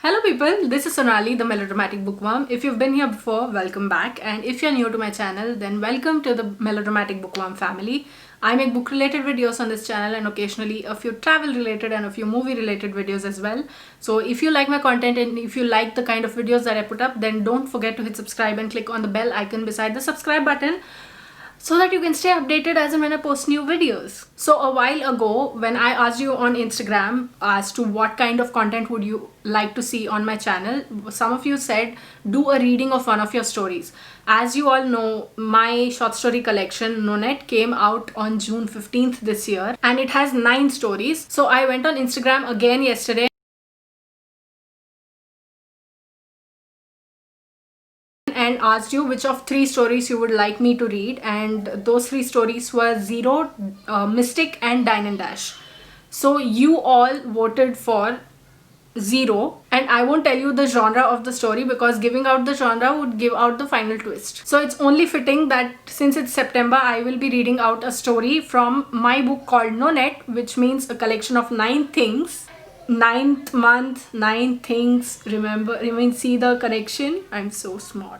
Hello people, this is Sonali, the Melodramatic Bookworm. If you've been here before, welcome back. And if you're new to my channel, then welcome to the Melodramatic Bookworm family. I make book related videos on this channel and occasionally a few travel related and a few movie related videos as well. So if you like my content and if you like the kind of videos that I put up, then don't forget to hit subscribe and click on the bell icon beside the subscribe button, so that you can stay updated as and when I post new videos. So a while ago, when I asked you on Instagram as to what kind of content would you like to see on my channel, some of you said do a reading of one of your stories. As you all know, my short story collection Nonette came out on June 15th this year and it has 9 stories. So I went on Instagram again yesterday and asked you which of 3 stories you would like me to read, and those 3 stories were Zero, Mystic and Dine and Dash. So you all voted for Zero, and I won't tell you the genre of the story because giving out the genre would give out the final twist. So it's only fitting that since it's September, I will be reading out a story from my book called Nonette, which means a collection of 9 things. 9th month, 9 things. Remember, see the connection? I'm so smart.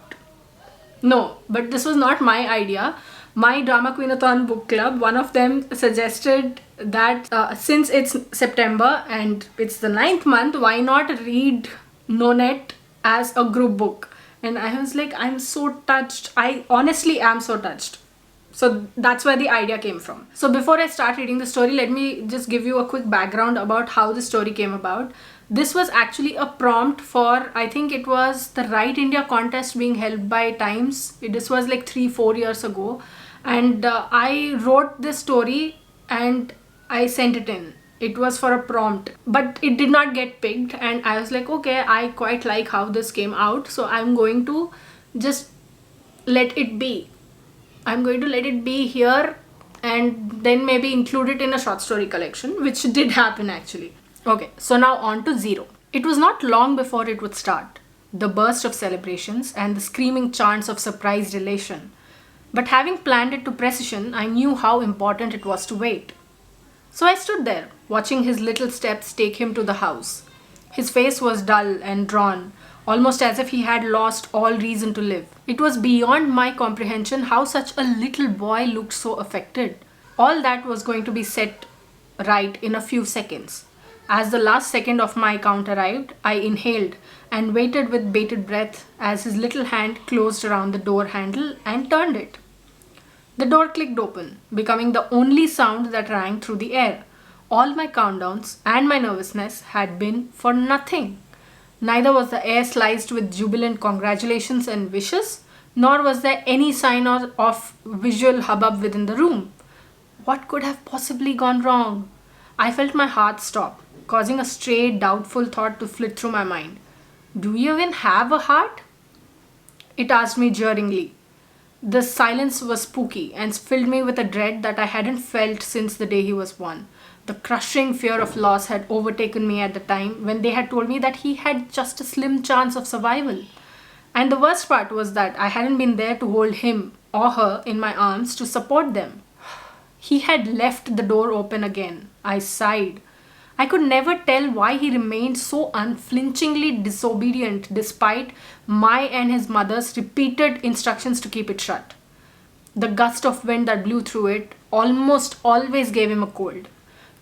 No, but this was not my idea. My Drama Queenathon book club, one of them suggested that since it's September and it's the 9th month, why not read Nonette as a group book? And I was like, I'm so touched. I honestly am so touched. So that's where the idea came from. So before I start reading the story, let me just give you a quick background about how the story came about. This was actually a prompt for, I think it was the Write India contest being held by Times. This was like 3-4 years ago. And I wrote this story and I sent it in. It was for a prompt, but it did not get picked. And I was like, okay, I quite like how this came out. So I'm going to just let it be. I'm going to let it be here and then maybe include it in a short story collection, which did happen actually. Okay, so now on to Zero. It was not long before it would start, the burst of celebrations and the screaming chants of surprised elation. But having planned it to precision, I knew how important it was to wait. So I stood there, watching his little steps take him to the house. His face was dull and drawn, almost as if he had lost all reason to live. It was beyond my comprehension how such a little boy looked so affected. All that was going to be set right in a few seconds. As the last second of my count arrived, I inhaled and waited with bated breath as his little hand closed around the door handle and turned it. The door clicked open, becoming the only sound that rang through the air. All my countdowns and my nervousness had been for nothing. Neither was the air sliced with jubilant congratulations and wishes, nor was there any sign of visual hubbub within the room. What could have possibly gone wrong? I felt my heart stop, causing a stray, doubtful thought to flit through my mind. Do you even have a heart? It asked me jeeringly. The silence was spooky and filled me with a dread that I hadn't felt since the day he was born. The crushing fear of loss had overtaken me at the time when they had told me that he had just a slim chance of survival. And the worst part was that I hadn't been there to hold him or her in my arms to support them. He had left the door open again. I sighed. I could never tell why he remained so unflinchingly disobedient despite my and his mother's repeated instructions to keep it shut. The gust of wind that blew through it almost always gave him a cold.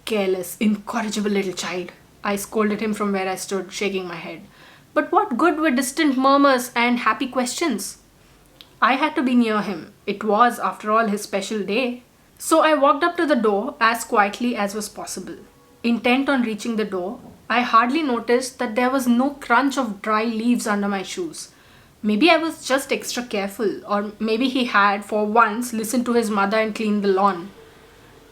Careless, incorrigible little child, I scolded him from where I stood, shaking my head. But what good were distant murmurs and happy questions? I had to be near him. It was, after all, his special day. So I walked up to the door as quietly as was possible. Intent on reaching the door, I hardly noticed that there was no crunch of dry leaves under my shoes. Maybe I was just extra careful, or maybe he had, for once, listened to his mother and cleaned the lawn.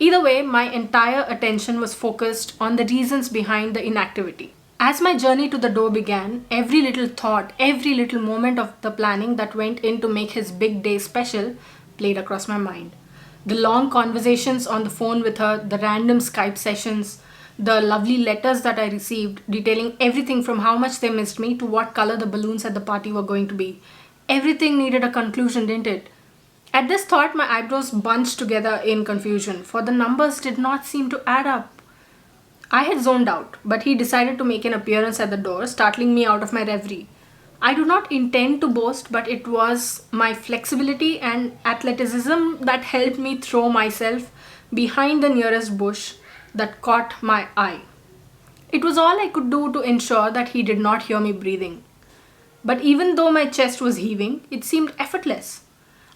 Either way, my entire attention was focused on the reasons behind the inactivity. As my journey to the door began, every little thought, every little moment of the planning that went in to make his big day special played across my mind. The long conversations on the phone with her, the random Skype sessions, the lovely letters that I received detailing everything from how much they missed me to what color the balloons at the party were going to be. Everything needed a conclusion, didn't it? At this thought, my eyebrows bunched together in confusion, for the numbers did not seem to add up. I had zoned out, but he decided to make an appearance at the door, startling me out of my reverie. I do not intend to boast, but it was my flexibility and athleticism that helped me throw myself behind the nearest bush that caught my eye. It was all I could do to ensure that he did not hear me breathing. But even though my chest was heaving, it seemed effortless.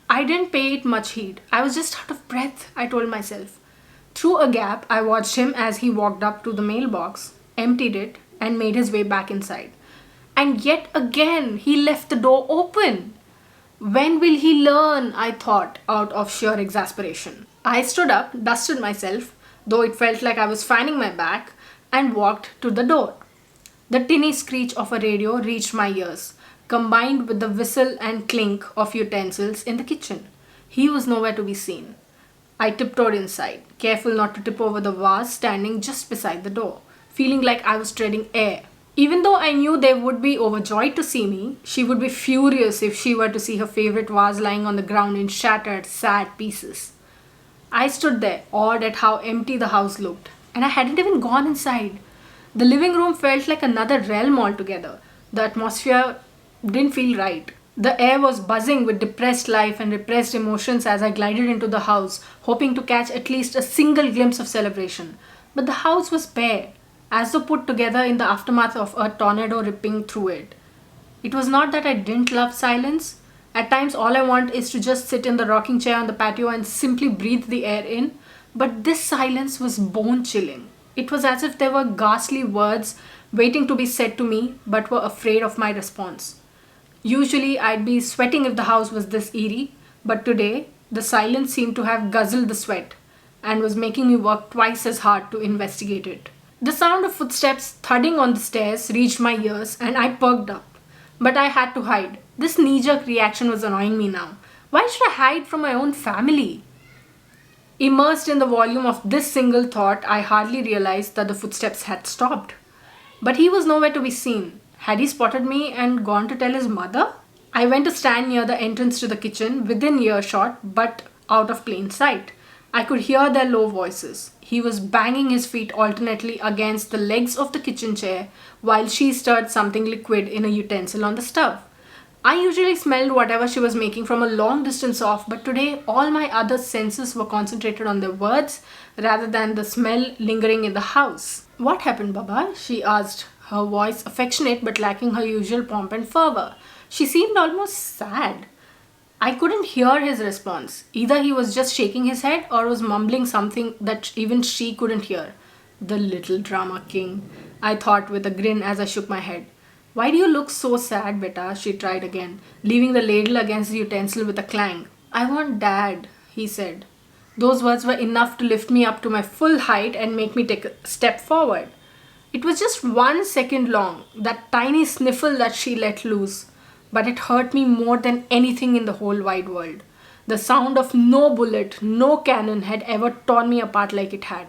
I didn't pay it much heed. I was just out of breath, I told myself. Through a gap, I watched him as he walked up to the mailbox, emptied it, and made his way back inside. And yet again, he left the door open. When will he learn? I thought, out of sheer exasperation. I stood up, dusted myself, though it felt like I was fanning my back, and walked to the door. The tinny screech of a radio reached my ears, combined with the whistle and clink of utensils in the kitchen. He was nowhere to be seen. I tiptoed inside, careful not to tip over the vase standing just beside the door, feeling like I was treading air. Even though I knew they would be overjoyed to see me, she would be furious if she were to see her favorite vase lying on the ground in shattered, sad pieces. I stood there, awed at how empty the house looked, and I hadn't even gone inside. The living room felt like another realm altogether. The atmosphere didn't feel right. The air was buzzing with depressed life and repressed emotions as I glided into the house, hoping to catch at least a single glimpse of celebration. But the house was bare, as though put together in the aftermath of a tornado ripping through it. It was not that I didn't love silence. At times, all I want is to just sit in the rocking chair on the patio and simply breathe the air in. But this silence was bone chilling. It was as if there were ghastly words waiting to be said to me, but were afraid of my response. Usually, I'd be sweating if the house was this eerie, but today, the silence seemed to have guzzled the sweat and was making me work twice as hard to investigate it. The sound of footsteps thudding on the stairs reached my ears and I perked up. But I had to hide. This knee-jerk reaction was annoying me now. Why should I hide from my own family? Immersed in the volume of this single thought, I hardly realized that the footsteps had stopped. But he was nowhere to be seen. Had he spotted me and gone to tell his mother? I went to stand near the entrance to the kitchen, within earshot, but out of plain sight. I could hear their low voices. He was banging his feet alternately against the legs of the kitchen chair while she stirred something liquid in a utensil on the stove. I usually smelled whatever she was making from a long distance off, but today all my other senses were concentrated on their words rather than the smell lingering in the house. "What happened, Baba?" she asked, her voice affectionate but lacking her usual pomp and fervor. She seemed almost sad. I couldn't hear his response. Either he was just shaking his head or was mumbling something that even she couldn't hear. The little drama king, I thought with a grin as I shook my head. "Why do you look so sad, beta?" she tried again, leaving the ladle against the utensil with a clang. "I want Dad," he said. Those words were enough to lift me up to my full height and make me take a step forward. It was just 1 second long, that tiny sniffle that she let loose, but it hurt me more than anything in the whole wide world. The sound of no bullet, no cannon had ever torn me apart like it had.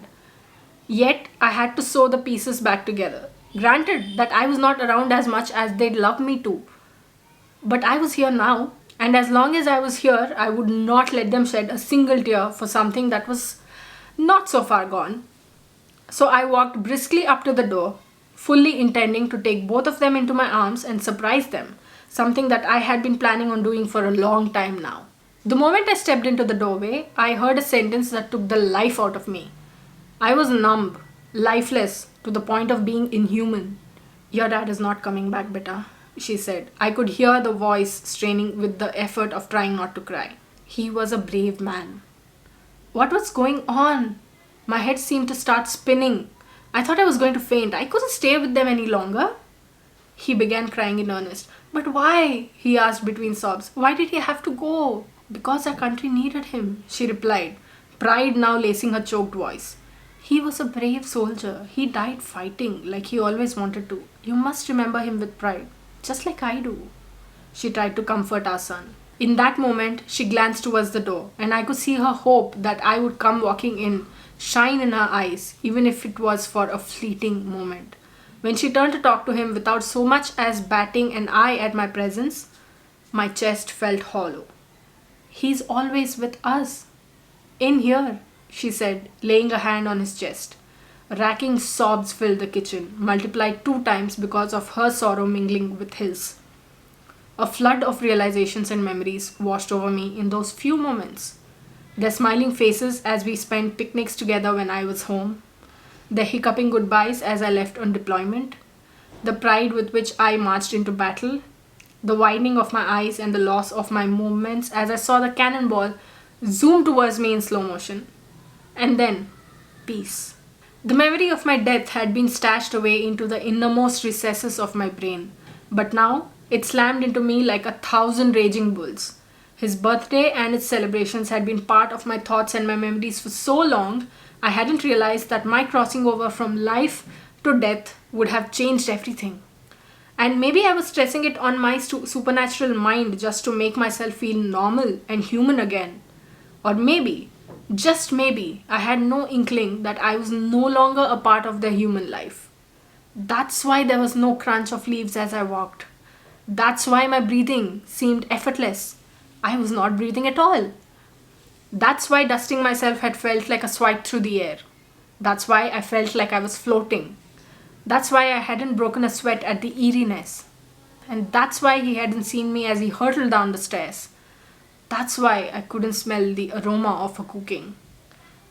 Yet I had to sew the pieces back together. Granted that I was not around as much as they'd love me to, but I was here now, and as long as I was here, I would not let them shed a single tear for something that was not so far gone. So I walked briskly up to the door, fully intending to take both of them into my arms and surprise them, something that I had been planning on doing for a long time now. The moment I stepped into the doorway, I heard a sentence that took the life out of me. I was numb, lifeless, to the point of being inhuman. "Your dad is not coming back, beta," she said. I could hear the voice straining with the effort of trying not to cry. He was a brave man. What was going on? My head seemed to start spinning. I thought I was going to faint. I couldn't stay with them any longer. He began crying in earnest. "But why?" he asked between sobs. "Why did he have to go?" "Because our country needed him," she replied, pride now lacing her choked voice. "He was a brave soldier. He died fighting like he always wanted to. You must remember him with pride, just like I do." She tried to comfort our son. In that moment, she glanced towards the door, and I could see her hope that I would come walking in, shine in her eyes, even if it was for a fleeting moment. When she turned to talk to him without so much as batting an eye at my presence, my chest felt hollow. "He's always with us. In here," she said, laying a hand on his chest. Racking sobs filled the kitchen, multiplied 2 times because of her sorrow mingling with his. A flood of realizations and memories washed over me in those few moments. Their smiling faces as we spent picnics together when I was home, their hiccuping goodbyes as I left on deployment, the pride with which I marched into battle, the widening of my eyes and the loss of my movements as I saw the cannonball zoom towards me in slow motion. And then, peace. The memory of my death had been stashed away into the innermost recesses of my brain, but now it slammed into me like 1,000 raging bulls. His birthday and its celebrations had been part of my thoughts and my memories for so long, I hadn't realized that my crossing over from life to death would have changed everything. And maybe I was stressing it on my supernatural mind just to make myself feel normal and human again. Or maybe, just maybe, I had no inkling that I was no longer a part of their human life. That's why there was no crunch of leaves as I walked. That's why my breathing seemed effortless. I was not breathing at all. That's why dusting myself had felt like a swipe through the air. That's why I felt like I was floating. That's why I hadn't broken a sweat at the eeriness. And that's why he hadn't seen me as he hurtled down the stairs. That's why I couldn't smell the aroma of her cooking.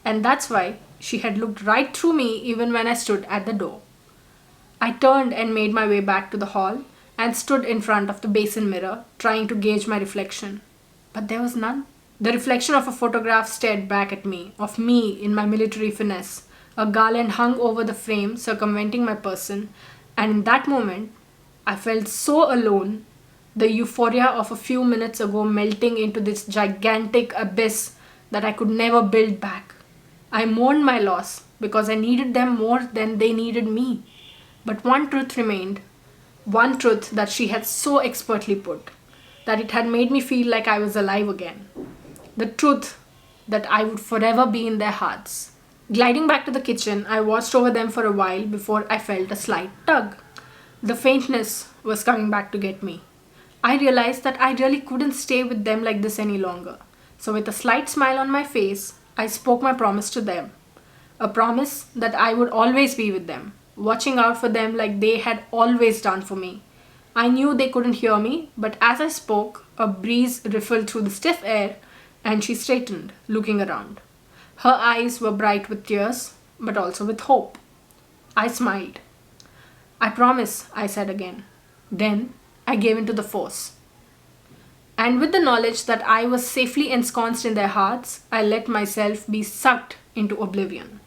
And that's why she had looked right through me even when I stood at the door. I turned and made my way back to the hall and stood in front of the basin mirror, trying to gauge my reflection. But there was none. The reflection of a photograph stared back at me, of me in my military finesse. A garland hung over the frame, circumventing my person, and in that moment, I felt so alone, the euphoria of a few minutes ago melting into this gigantic abyss that I could never build back. I mourned my loss because I needed them more than they needed me. But one truth remained, one truth that she had so expertly put, that it had made me feel like I was alive again. The truth that I would forever be in their hearts. Gliding back to the kitchen, I watched over them for a while before I felt a slight tug. The faintness was coming back to get me. I realized that I really couldn't stay with them like this any longer. So with a slight smile on my face, I spoke my promise to them. A promise that I would always be with them, watching out for them like they had always done for me. I knew they couldn't hear me, but as I spoke, a breeze riffled through the stiff air and she straightened, looking around. Her eyes were bright with tears, but also with hope. I smiled. I promise, I said again. Then I gave in to the force. And with the knowledge that I was safely ensconced in their hearts, I let myself be sucked into oblivion.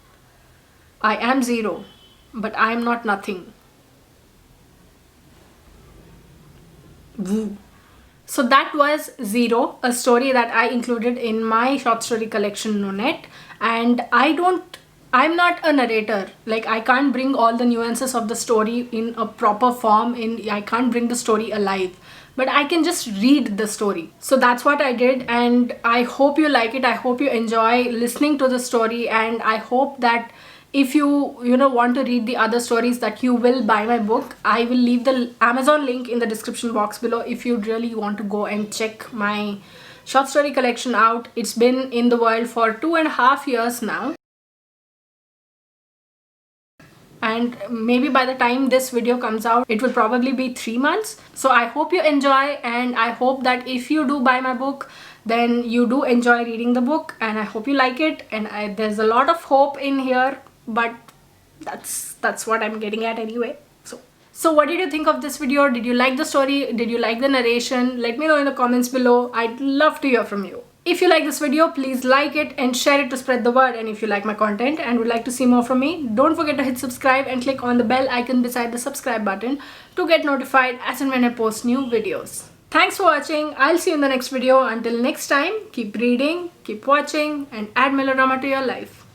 I am zero, but I am not nothing. Woo. So that was Zero, a story that I included in my short story collection Nonette. And I'm not a narrator. Like, I can't bring all the nuances of the story in a proper form. I can't bring the story alive. But I can just read the story. So that's what I did, and I hope you like it. I hope you enjoy listening to the story, and I hope that if you want to read the other stories, that you will buy my book. I will leave the Amazon link in the description box below if you really want to go and check my short story collection out. It's been in the world for 2.5 years now. And maybe by the time this video comes out, it will probably be 3 months. So I hope you enjoy, and I hope that if you do buy my book, then you do enjoy reading the book, and I hope you like it. And there's a lot of hope in here, but that's what I'm getting at anyway. So what did you think of this video? Did you like the story? Did you like the narration? Let me know in the comments below. I'd love to hear from you. If you like this video, please like it and share it to spread the word. And if you like my content and would like to see more from me, don't forget to hit subscribe and click on the bell icon beside the subscribe button to get notified as and when I post new videos. Thanks for watching. I'll see you in the next video. Until next time, keep reading, keep watching, and add melodrama to your life.